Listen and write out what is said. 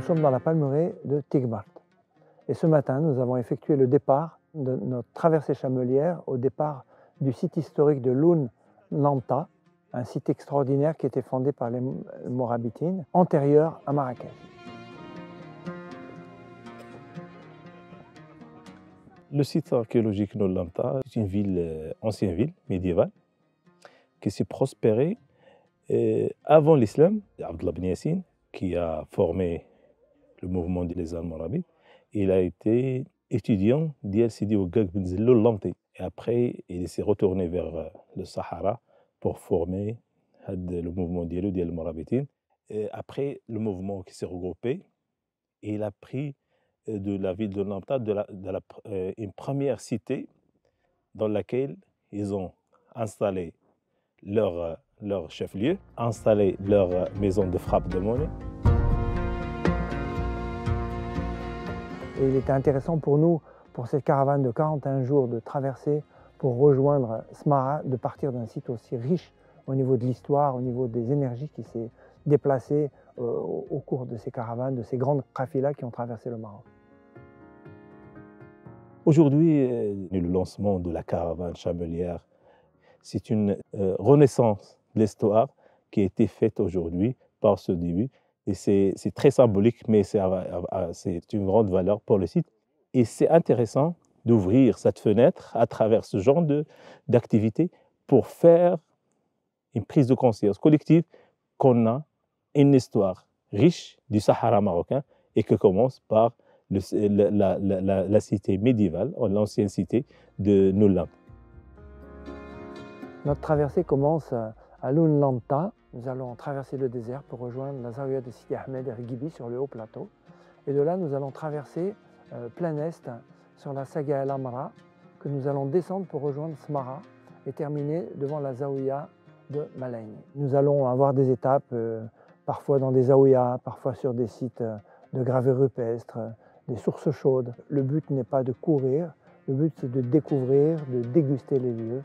sommes dans la palmeraie de Tigbart. Et ce matin, nous avons effectué le départ de notre traversée chamelière au départ du site historique de Loun Lanta, un site extraordinaire qui était fondé par les Morabitines, antérieur à Marrakech. Le site archéologique de Lanta est une ville, ancienne ville médiévale qui s'est prospérée avant l'islam. Abdallah Ben Yassine, qui a formé le mouvement des Almoravides, il a été étudiant d'El Sidi Ouagag Ben Zellou Lamti. Et après, il s'est retourné vers le Sahara pour former le mouvement des Almoravides. Après, le mouvement qui s'est regroupé, il a pris de la ville de Lanta une première cité dans laquelle ils ont installé leur chef-lieu, installé leur maison de frappe de monnaie. Et il était intéressant pour nous, pour cette caravane de 41 jours de traversée, pour rejoindre Smara, de partir d'un site aussi riche au niveau de l'histoire, au niveau des énergies qui s'est déplacées au cours de ces caravanes, de ces grandes kafilas qui ont traversé le Maroc. Aujourd'hui, le lancement de la caravane chamelière, c'est une renaissance de l'histoire qui a été faite aujourd'hui par ce début. Et c'est très symbolique, mais c'est une grande valeur pour le site. Et c'est intéressant d'ouvrir cette fenêtre à travers ce genre d'activité pour faire une prise de conscience collective qu'on a une histoire riche du Sahara marocain et qui commence par la cité médiévale, l'ancienne cité de Noulam. Notre traversée commence à Loun Lanta. Nous allons traverser le désert pour rejoindre la Zaouia de Sidi Ahmed et Rigibi sur le haut plateau. Et de là, nous allons traverser plein est sur la Saga El Amra, que nous allons descendre pour rejoindre Smara et terminer devant la Zaouia de Malagne. Nous allons avoir des étapes, parfois dans des Zaouia, parfois sur des sites de gravures rupestres, des sources chaudes. Le but n'est pas de courir, le but c'est de découvrir, de déguster les lieux.